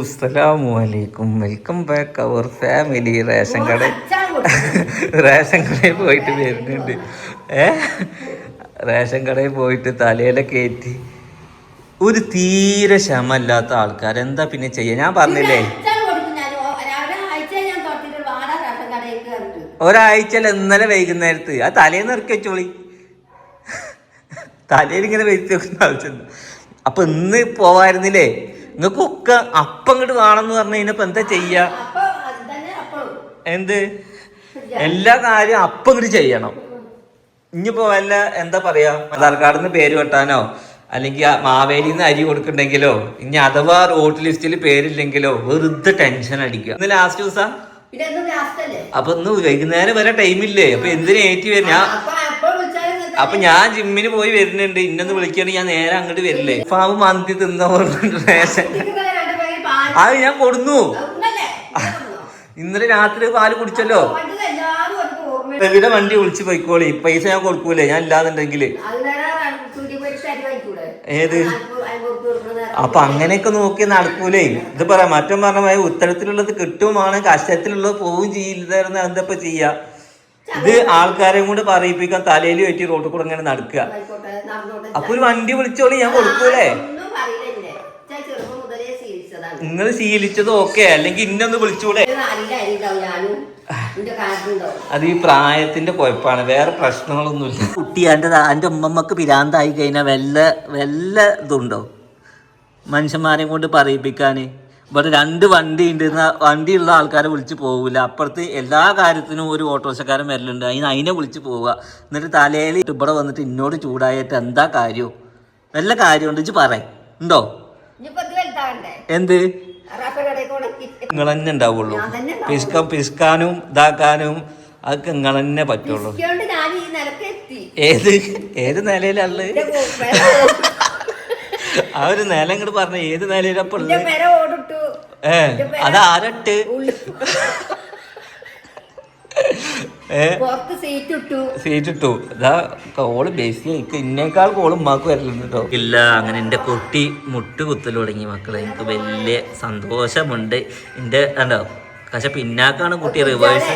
അസ്സലാമു welcome back our family. Ration കടയിൽ പോയിട്ട് വരുന്നുണ്ട്. റേഷൻ കടയിൽ പോയിട്ട് തലയില കയറ്റി ഒരു തീരെ ക്ഷമല്ലാത്ത ആൾക്കാർ എന്താ പിന്നെ ചെയ്യാ? ഞാൻ പറഞ്ഞില്ലേ ഒരാഴ്ച ഇന്നലെ വൈകുന്നേരത്ത് ആ തലേന്ന് ഇറക്കി വെച്ചോളി. തലയിൽ ഇങ്ങനെ വെച്ച് വെക്കുന്ന ആവശ്യമുണ്ട്. അപ്പൊ ഇന്ന് പോവായിരുന്നില്ലേ? നിങ്ങൾക്കൊക്കെ അപ്പം ഇങ്ങോട്ട് വേണമെന്ന് പറഞ്ഞു കഴിഞ്ഞപ്പോ എന്താ ചെയ്യാ? എന്ത് എല്ലാ കാര്യം അപ്പം ഇങ്ങോട്ട് ചെയ്യണം. ഇനിയിപ്പോ വല്ല എന്താ പറയാ, ആധാർ കാർഡിന്ന് പേര് വെട്ടാനോ അല്ലെങ്കിൽ മാവേലിന്ന് അരി കൊടുക്കണ്ടെങ്കിലോ ഇനി അഥവാ വോട്ട് ലിസ്റ്റിൽ പേരില്ലെങ്കിലോ വെറുതെ ടെൻഷൻ അടിക്കുക. ഇന്ന് ലാസ്റ്റ് ദിവസം അപ്പൊ ഇന്ന് വൈകുന്നേരം വരെ ടൈമില്ലേ? അപ്പൊ എന്തിനു ഏറ്റി വരും? അപ്പൊ ഞാൻ ജിമ്മിന് പോയി വരുന്നുണ്ട്. ഇന്നൊന്ന് വിളിക്കുകയാണെങ്കിൽ ഞാൻ നേരെ അങ്ങോട്ട് വരില്ലേ? ഫാവ് മന്തി തിന്ന റേഷൻ അത് ഞാൻ കൊടുന്നു. ഇന്നലെ രാത്രി പാല് കുടിച്ചല്ലോ. രവിയുടെ വണ്ടി വിളിച്ച് പോയിക്കോളി, പൈസ ഞാൻ കൊടുക്കൂലേ ഞാൻ ഇല്ലാന്നുണ്ടെങ്കില്. ഏത് അപ്പൊ അങ്ങനെയൊക്കെ നോക്കി നടക്കൂലേ? ഇത് പറയാം മറ്റും പറഞ്ഞ ഉത്തരത്തിലുള്ളത് കിട്ടുമാണ്, കഷ്ടത്തിലുള്ളത് പോവും ചെയ്യില്ലായിരുന്നു. എന്താ ചെയ്യാ? ഇത് ആൾക്കാരെയും കൊണ്ട് പറയിപ്പിക്കാൻ തലയിൽ വെറ്റി റോട്ടിൽ കൂടെ ഇങ്ങനെ നടക്കുക. അപ്പൊ ഒരു വണ്ടി വിളിച്ചോളി, ഞാൻ കൊടുക്കൂലേ? നിങ്ങൾ ശീലിച്ചത് ഓക്കെ, അല്ലെങ്കിൽ ഇന്നൊന്ന് വിളിച്ചൂടെ? അത് ഈ പ്രായത്തിന്റെ കുഴപ്പമാണ്, വേറെ പ്രശ്നങ്ങളൊന്നുമില്ല. കുട്ടി എൻ്റെ ഉമ്മമ്മക്ക് പിരാന്തായി കഴിഞ്ഞാൽ വല്ല ഇതുണ്ടോ മനുഷ്യന്മാരെയും കൊണ്ട് പറയിപ്പിക്കാന്? ഇവിടെ 2 വണ്ടി ഉണ്ട്, വണ്ടിയുള്ള ആൾക്കാരെ വിളിച്ച് പോകില്ല. അപ്പുറത്ത് എല്ലാ കാര്യത്തിനും ഒരു ഓട്ടോറിക്ഷക്കാരൻ വരലുണ്ട്, അതിനെ വിളിച്ച് പോവുക. എന്നിട്ട് തലയിൽ ഇവിടെ വന്നിട്ട് ഇന്നോട് ചൂടായിട്ട് എന്താ കാര്യം? വല്ല കാര്യമുണ്ട് ഇജ്ജ് ഉണ്ടോ? എന്ത് നിങ്ങൾ തന്നെ ഉണ്ടാവുള്ളൂ. പിസ്കാനും ഇതാക്കാനും അതൊക്കെ നിങ്ങൾ തന്നെ പറ്റുള്ളൂ. ഏത് നിലയിലുള്ള ആ ഒരു നില ഇങ്ങോട്ട് പറഞ്ഞ ഏത് നിലയിലപ്പ അതാരട്ട് സീറ്റ് ഇട്ടു. ഇതാ കോള് ബേസി ഇന്നേക്കാൾ കോള് ഉമ്മാക്ക് വരലുണ്ട് കേട്ടോ. ഇല്ല, അങ്ങനെ എൻ്റെ കുട്ടി മുട്ട് കുത്തൽ തുടങ്ങി മക്കളെ. എനിക്ക് വലിയ സന്തോഷമുണ്ട്. എൻ്റെ കണ്ടോ പക്ഷെ പിന്നാക്കാണ് കുട്ടി റിവേഴ്സ്.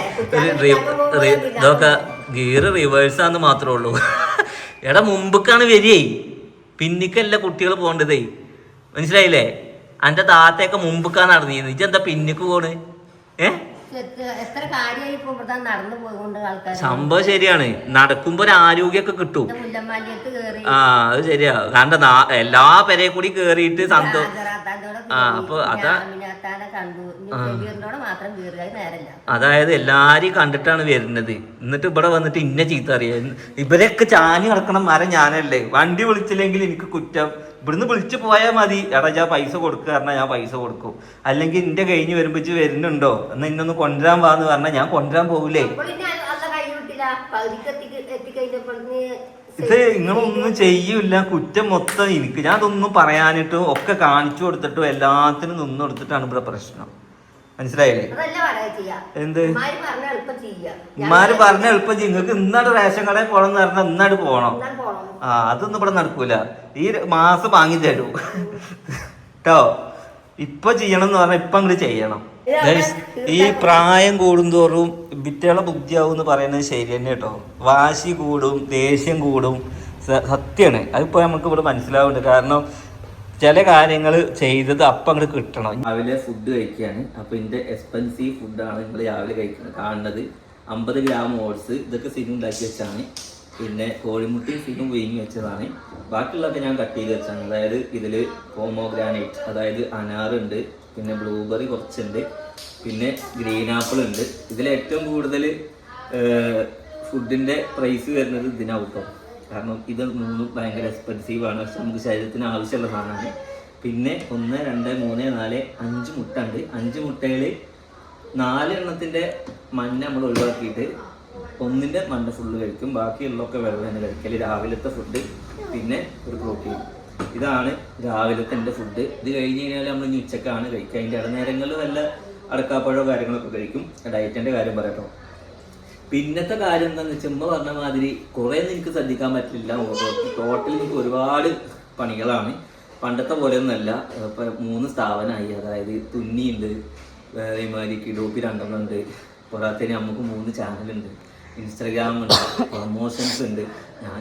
ഇതൊക്കെ ഗിയർ റിവേഴ്സാന്ന് മാത്രമേ ഉള്ളൂ. എടാ മുമ്പക്കാണ് വരികേ, പിന്നിക്കല്ല കുട്ടികൾ പോകേണ്ടതേ. മനസ്സിലായില്ലേ? എൻ്റെ താത്തയൊക്കെ മുമ്പക്കാണ് നടന്നിരുന്നത്. ഇതെന്താ പിന്നിക്ക് പോണ്? സംഭവം ശരിയാണ്. നടക്കുമ്പോ ഒരു ആരോഗ്യമൊക്കെ കിട്ടും. അത് ശരിയാ. കാരണം എല്ലാ പെരയെ കൂടി കേറിയിട്ട് അപ്പൊ അതായത് എല്ലാരെയും കണ്ടിട്ടാണ് വരുന്നത്. എന്നിട്ട് ഇവിടെ വന്നിട്ട് ഇന്ന ചീത്ത അറിയാ. ഇവരൊക്കെ ചാഞ്ഞ് കിടക്കണം മരം ഞാനല്ലേ. വണ്ടി വിളിച്ചില്ലെങ്കിൽ എനിക്ക് കുറ്റം. ഇവിടുന്ന് വിളിച്ചു പോയാൽ മതി. എടാ ഞാൻ പൈസ കൊടുക്കുക പറഞ്ഞാൽ ഞാൻ പൈസ കൊടുക്കും. അല്ലെങ്കിൽ എന്റെ കഴിഞ്ഞ് വരുമ്പോ വരുന്നുണ്ടോ എന്നാ ഇന്നൊന്ന് കൊണ്ടുവരാൻ പാന്ന് പറഞ്ഞാൽ ഞാൻ കൊണ്ടുവരാൻ പോകൂലേ? ഇത് നിങ്ങളൊന്നും ചെയ്യൂല. കുറ്റം മൊത്തം എനിക്ക്. ഞാൻ അതൊന്നും പറയാനിട്ടും ഒക്കെ കാണിച്ചു കൊടുത്തിട്ടും എല്ലാത്തിനും നിന്ന് കൊടുത്തിട്ടാണ് ഇവിടെ പ്രശ്നം. മനസ്സിലായില്ലേ? എന്ത് ഉമ്മാര് പറഞ്ഞ എളുപ്പം ചെയ്യും. നിങ്ങൾക്ക് ഇന്നാട് റേഷൻ കടയിൽ പോകണം എന്ന് പറഞ്ഞാൽ ഇന്നാട് പോകണം. അതൊന്നും ഇവിടെ നടക്കൂല. ഈ മാസം വാങ്ങി തരൂ കേട്ടോ. ഇപ്പൊ ചെയ്യണം എന്ന് പറഞ്ഞാൽ ഇപ്പൊ അങ്ങോട്ട് ചെയ്യണം. ഈ പ്രായം കൂടുന്തോറും വിറ്റകളെ ബുദ്ധിയാവും എന്ന് പറയുന്നത് ശരി തന്നെ കേട്ടോ. വാശി കൂടും, ദേഷ്യം കൂടും, സത്യമാണ്. അതിപ്പോ നമുക്ക് ഇവിടെ മനസ്സിലാവുന്നുണ്ട്. കാരണം ചില കാര്യങ്ങൾ ചെയ്തത് അപ്പം അങ്ങോട്ട് കിട്ടണം. രാവിലെ ഫുഡ് കഴിക്കുകയാണ്. അപ്പൊ ഇതിന്റെ എക്സ്പെൻസീവ് ഫുഡാണ് നിങ്ങൾ രാവിലെ കഴിക്കുന്നത് കാണുന്നത്. 50 ഗ്രാം ഓട്സ്, ഇതൊക്കെ സിനും ഉണ്ടാക്കി വെച്ചാണ്. പിന്നെ കോഴിമുട്ടയും സിനും വീങ്ങി വെച്ചതാണ്. ബാക്കിയുള്ളതൊക്കെ ഞാൻ കട്ട് ചെയ്ത് വെച്ചാണ്. അതായത് ഇതിൽ പോമോഗ്രാനൈറ്റ്, അതായത് അനാറുണ്ട്, പിന്നെ ബ്ലൂബെറി കുറച്ചുണ്ട്, പിന്നെ ഗ്രീൻ ആപ്പിൾ ഉണ്ട്. ഇതിൽ ഏറ്റവും കൂടുതൽ ഫുഡിൻ്റെ പ്രൈസ് വരുന്നത് ഇതിനാവട്ടോ. കാരണം ഇത് 3 ഭയങ്കര എക്സ്പെൻസീവാണ്. പക്ഷെ നമുക്ക് ശരീരത്തിന് ആവശ്യമുള്ള സാധനമാണ്. പിന്നെ 1, 2, 3, 4, 5 മുട്ട ഉണ്ട്. 5 മുട്ടയിൽ 4 എണ്ണത്തിൻ്റെ മഞ്ഞ നമ്മൾ ഒഴിവാക്കിയിട്ട് 1ന്റെ മഞ്ഞ ഫുള്ള് കഴിക്കും. ബാക്കിയുള്ളതൊക്കെ വെള്ളമാണ് കഴിക്കൽ. രാവിലത്തെ ഫുഡ്, പിന്നെ ഒരു പ്രോട്ടീൻ. ഇതാണ് രാവിലത്തെ എൻ്റെ ഫുഡ്. ഇത് കഴിഞ്ഞ് കഴിഞ്ഞാൽ നമ്മൾ ഇനി ഉച്ചക്കാണ് കഴിക്കുക. അതിൻ്റെ ഇടനേരങ്ങളിൽ വല്ല അടക്കാപ്പഴോ കാര്യങ്ങളൊക്കെ കഴിക്കും. ഡയറ്റിൻ്റെ കാര്യം പറയട്ടോ. പിന്നത്തെ കാര്യം എന്താണെന്ന് വെച്ചാൽ ഉമ്മ പറഞ്ഞ മാതിരി കുറേയൊന്നും എനിക്ക് ശ്രദ്ധിക്കാൻ പറ്റില്ല. ടോട്ടൽ എനിക്ക് ഒരുപാട് പണികളാണ്. പണ്ടത്തെ പോലെ ഒന്നുമല്ല. ഇപ്പം 3 സ്ഥാപനമായി. അതായത് തുന്നിയുണ്ട്, ഇമാതിരി കിഡോപ്പി 2 ഉണ്ട്, പോരാത്തതിന് നമുക്ക് 3 ചാനലുണ്ട്, ഇൻസ്റ്റാഗ്രാം ഉണ്ട്, പ്രൊമോഷൻസ് ഉണ്ട്.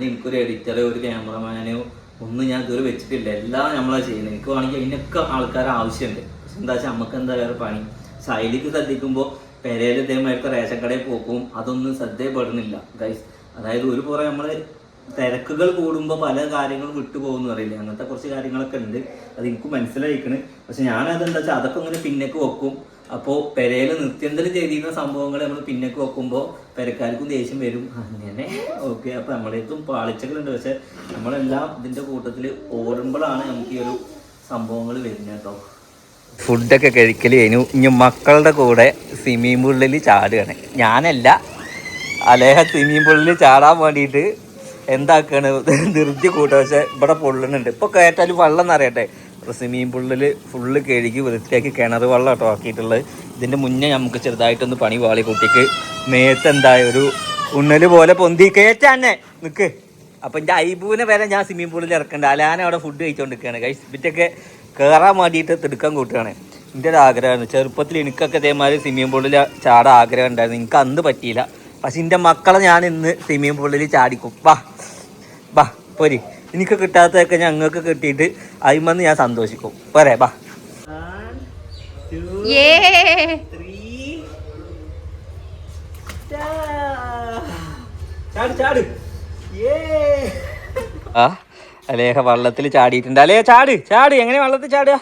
എനിക്കൊരു എഡിറ്ററോ ഒരു ക്യാമറമാനോ ഒന്നും ഞാൻ ഇതുവരെ വെച്ചിട്ടില്ല. എല്ലാം നമ്മളാണ് ചെയ്യുന്നത്. എനിക്ക് വേണമെങ്കിൽ അതിനൊക്കെ ആൾക്കാരെ ആവശ്യമുണ്ട്. പക്ഷെ എന്താ വെച്ചാൽ നമുക്ക് എന്താ വേറെ പണി. ശൈലിക്ക് ശ്രദ്ധിക്കുമ്പോൾ പെരയിൽ ഇതേമാതിരത്തെ റേഷൻ കടയിൽ പോക്കും അതൊന്നും ശ്രദ്ധയപ്പെടുന്നില്ല ഗൈസ്. അതായത് ഒരു പുറം നമ്മൾ തിരക്കുകൾ കൂടുമ്പോൾ പല കാര്യങ്ങളും വിട്ടുപോകുന്നു അറിയില്ല. അങ്ങനത്തെ കുറച്ച് കാര്യങ്ങളൊക്കെ ഉണ്ട്. അത് എനിക്ക് മനസ്സിലായിക്കണ്. പക്ഷെ ഞാനതെന്താ വെച്ചാൽ അതൊക്കെ ഇങ്ങനെ പിന്നേക്ക് വെക്കും. അപ്പോൾ പെരയിൽ നിത്യന്തരം ചെയ്തിരുന്ന സംഭവങ്ങൾ നമ്മൾ പിന്നേക്ക് വെക്കുമ്പോൾ പെരക്കാർക്കും ദേഷ്യം വരും. അങ്ങനെ ഓക്കെ. അപ്പോൾ നമ്മളേക്കും പാളിച്ചകളുണ്ട്. പക്ഷെ നമ്മളെല്ലാം ഇതിൻ്റെ കൂട്ടത്തിൽ ഓടുമ്പോഴാണ് നമുക്ക് ഈ ഒരു സംഭവങ്ങൾ വരുന്നത് കേട്ടോ. ഫുഡൊക്കെ കഴിക്കൽ ഇനി മക്കളുടെ കൂടെ സ്വിമ്മിംഗ് പൂളിൽ ചാടുകയാണ്. ഞാനല്ല, അലേഹ സ്വിമ്മിംഗ് പൂളിൽ ചാടാൻ വേണ്ടിയിട്ട് എന്താക്കാണ് ധൃതി കൂട്ടുക. പക്ഷെ ഇവിടെ പൊള്ളുന്നുണ്ട്. ഇപ്പോൾ കയറ്റാലും വെള്ളം എന്നറിയട്ടെ. അപ്പോൾ സ്വിമ്മിംഗ് പൂളിൽ ഫുള്ള് കഴുകി വൃത്തിയാക്കി കിണർ വെള്ളം കേട്ടോ ആക്കിയിട്ടുള്ളത്. ഇതിൻ്റെ മുന്നേ നമുക്ക് ചെറുതായിട്ടൊന്ന് പണി വാളി കുട്ടിക്ക് മേത്ത് എന്തായ ഒരു ഉണ്ണൽ പോലെ പൊന്തി കയറ്റാന്നെ നിൽക്ക്. അപ്പം എൻ്റെ ഐബൂനെ വരെ ഞാൻ സ്വിമ്മിംഗ് പൂളിൽ ഇറക്കണ്ട. അലാന അവിടെ ഫുഡ് കഴിച്ചുകൊണ്ടിരിക്കുകയാണ് ഗൈസ്. ഇവറ്റൊക്കെ കയറാൻ വേണ്ടിയിട്ട് തിടുക്കം കൂട്ടുകയാണ്. എൻ്റെ ഒരു ആഗ്രഹമാണ്. ചെറുപ്പത്തിൽ എനിക്കൊക്കെ ഇതേമാതിരി സ്വിമ്മിംഗ് പൂളിൽ ചാടാൻ ആഗ്രഹം ഉണ്ടായിരുന്നു. എനിക്ക് അന്ന് പറ്റിയില്ല. പക്ഷെ എൻ്റെ മക്കളെ ഞാൻ ഇന്ന് സ്വിമ്മിംഗ് പൂളിൽ ചാടിക്കും. ബാ പോരി. എനിക്ക് കിട്ടാത്തതൊക്കെ ഞങ്ങൾക്ക് കിട്ടിയിട്ട് അതിമെന്ന് ഞാൻ സന്തോഷിക്കും. പോരെ ബാ. ആ അലേഹ വള്ളത്തിൽ ചാടിയിട്ടുണ്ട്. അലേ ചാട് എങ്ങനെ വള്ളത്തിൽ ചാടുക?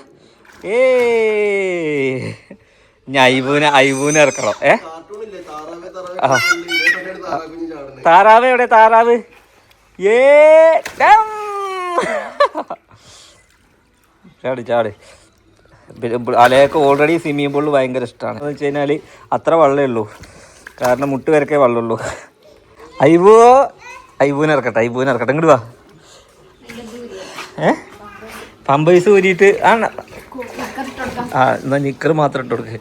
ഞാൻ ഐബൂനെ ഇറക്കണം. താറാവ് എവിടെ? താറാവ് ചാട്. അലയൊക്കെ ഓൾറെഡി സ്വിമ്മിംഗ് പൂളിൽ ഭയങ്കര ഇഷ്ടമാണ്. എന്ന് വെച്ച് കഴിഞ്ഞാൽ അത്ര വെള്ളമേ ഉള്ളൂ. കാരണം മുട്ട് വരക്കേ വെള്ളമുള്ളൂ. ഐബൂനെ ഇറക്കട്ടെ. ഇങ്ങോട്ട് വാ. പമ്പേഴ്സ് ഊരിയിട്ട് എന്നാ നിക്കർ മാത്രം ഇട്ട് കൊടുക്ക്.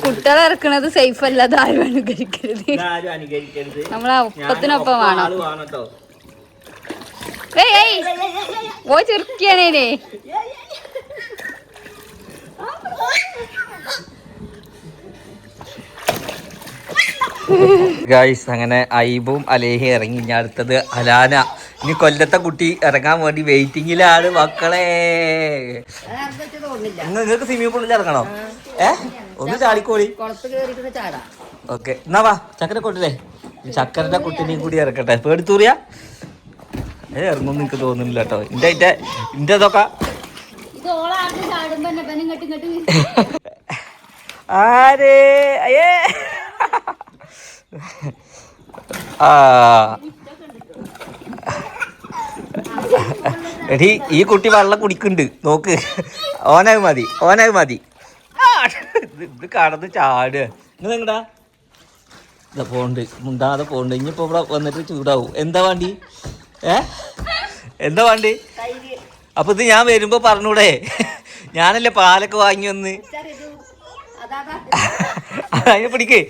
കുട്ടികളെ ഇറക്കണത് സേഫ് അല്ലാതെ ആരും അനുകരിക്കരുത്. നമ്മളെ ഒപ്പത്തിനൊപ്പം വേണം. ഓ ചെറുക്കിയാണേ. ഗൈസ് അങ്ങനെ ഐബും അലേഹി ഇറങ്ങി. ഇനി അടുത്തത് അലാന. ഇനി കൊല്ലത്തെ കുട്ടി ഇറങ്ങാൻ വേണ്ടി വെയിറ്റിങ്ങിലാണ് മക്കളെ. നിങ്ങൾക്ക് സ്വിമ്മിംഗ് പൂളിൽ ഇറങ്ങണോ? ഒന്ന് ചാടിക്കോളി. ഓക്കെ എന്നാ വാ. ചക്കര കൊട്ടില്ലേ? ചക്കരന്റെ കുട്ടിനെയും കൂടി ഇറക്കട്ടെ. പേടിത്തൂറിയ ഇറങ്ങും എനിക്ക് തോന്നുന്നില്ല കേട്ടോ. ഇന്റെ ഇതൊക്കെ ആരേ അയ്യേ എടീ ഈ കുട്ടി വെള്ളം കുടിക്കുന്നുണ്ട് നോക്ക്. ഓനാവ് മതി. ഇത് കടന്ന് ചാടുക. നിങ്ങടാ ഇതാ പോണ്ട് മുണ്ടാതെ പോണ്ട്. ഇനിയിപ്പോ ഇവിടെ വന്നിട്ട് ചൂടാവും. എന്താ വേണ്ടി? അപ്പൊ ഇത് ഞാൻ വരുമ്പോ പറഞ്ഞൂടെ? ഞാനല്ലേ പാലൊക്കെ വാങ്ങി വന്ന്. അതിനെ പിടിക്കേ.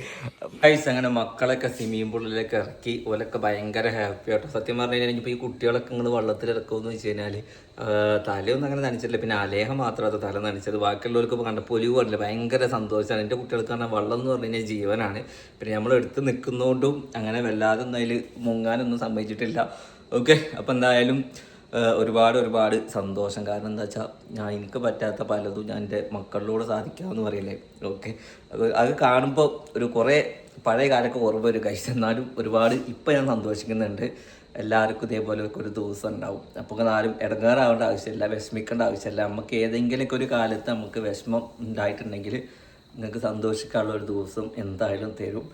ഗൈസ് അങ്ങനെ മക്കളൊക്കെ സ്വിമ്മിംഗ് പൂളിലൊക്കെ ഇറക്കി. ഓലൊക്കെ ഭയങ്കര ഹാപ്പി ആട്ടോ. സത്യം പറഞ്ഞു കഴിഞ്ഞാൽ ഇപ്പോൾ ഈ കുട്ടികളൊക്കെ നിങ്ങൾ വെള്ളത്തിൽ ഇറക്കുമെന്ന് വെച്ച് കഴിഞ്ഞാൽ തലയൊന്നും അങ്ങനെ നനച്ചിട്ടില്ല. പിന്നെ അലേഹം മാത്രമാണ് തല നനച്ചത്. ബാക്കിയുള്ളവർക്ക് ഇപ്പോൾ കണ്ട പൊലിവ് പറഞ്ഞില്ല. ഭയങ്കര സന്തോഷമാണ്. എൻ്റെ കുട്ടികൾക്ക് പറഞ്ഞാൽ വെള്ളം എന്ന് പറഞ്ഞു കഴിഞ്ഞാൽ ജീവനാണ്. പിന്നെ നമ്മൾ എടുത്ത് നിൽക്കുന്നതുകൊണ്ടും അങ്ങനെ വല്ലാതെ ഒന്നും അതിൽ മുങ്ങാനൊന്നും സമ്മതിച്ചിട്ടില്ല. ഓക്കെ. അപ്പോൾ എന്തായാലും ഒരുപാട് സന്തോഷം. കാരണം എന്താ വെച്ചാൽ എനിക്ക് പറ്റാത്ത പലതും ഞാൻ എൻ്റെ മക്കളിലൂടെ സാധിക്കാമെന്ന് പറയില്ലേ. ഓക്കെ. അത് കാണുമ്പോൾ കുറേ പഴയ കാലമൊക്കെ ഓർമ്മ ഒരു കഴിച്ച്. എന്നാലും ഇപ്പം ഞാൻ സന്തോഷിക്കുന്നുണ്ട്. എല്ലാവർക്കും ഇതേപോലെയൊക്കെ ഒരു ദിവസം ഉണ്ടാവും. അപ്പോൾ ആരും ഇടങ്ങാറാവേണ്ട ആവശ്യമില്ല, വിഷമിക്കേണ്ട ആവശ്യമില്ല. നമുക്ക് ഏതെങ്കിലുമൊക്കെ ഒരു കാലത്ത് നമുക്ക് വിഷമം ഉണ്ടായിട്ടുണ്ടെങ്കിൽ നിങ്ങൾക്ക് സന്തോഷിക്കാനുള്ള ഒരു ദിവസം എന്തായാലും തരും.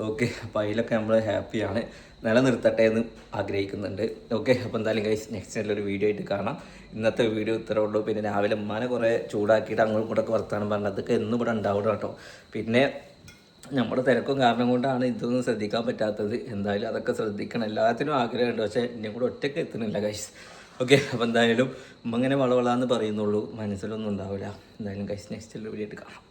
ഓക്കെ. അപ്പോൾ അതിലൊക്കെ നമ്മൾ ഹാപ്പിയാണ്. നിലനിർത്തട്ടെ എന്ന് ആഗ്രഹിക്കുന്നുണ്ട്. ഓക്കെ. അപ്പോൾ എന്തായാലും ഗൈസ് നെക്സ്റ്റ് നല്ലൊരു വീഡിയോ ആയിട്ട് കാണാം. ഇന്നത്തെ വീഡിയോ ഇത്രേ ഉള്ളൂ. പിന്നെ രാവിലെ ഉമ്മാനെ കുറേ ചൂടാക്കിയിട്ട് അങ്ങോട്ടും ഇങ്ങോട്ടൊക്കെ വർത്താനം പറഞ്ഞത് അതൊക്കെ എന്നും ഇവിടെ ഉണ്ടാവണം കേട്ടോ. പിന്നെ നമ്മുടെ തിരക്കും കാരണം കൊണ്ടാണ് ഇതൊന്നും ശ്രദ്ധിക്കാൻ പറ്റാത്തത്. എന്തായാലും അതൊക്കെ ശ്രദ്ധിക്കണം. എല്ലാത്തിനും ആഗ്രഹമുണ്ട്. പക്ഷേ എന്നെ കൂടെ ഒറ്റയ്ക്ക് എത്തുന്നില്ല ഗൈസ്. ഓക്കെ. അപ്പോൾ എന്തായാലും ഉമ്മ ഇങ്ങനെ വളവളാന്ന് പറയുന്നുള്ളൂ, മനസ്സിലൊന്നും ഉണ്ടാവില്ല. എന്തായാലും ഗൈസ് നെക്സ്റ്റ് വീഡിയോ ആയിട്ട് കാണാം.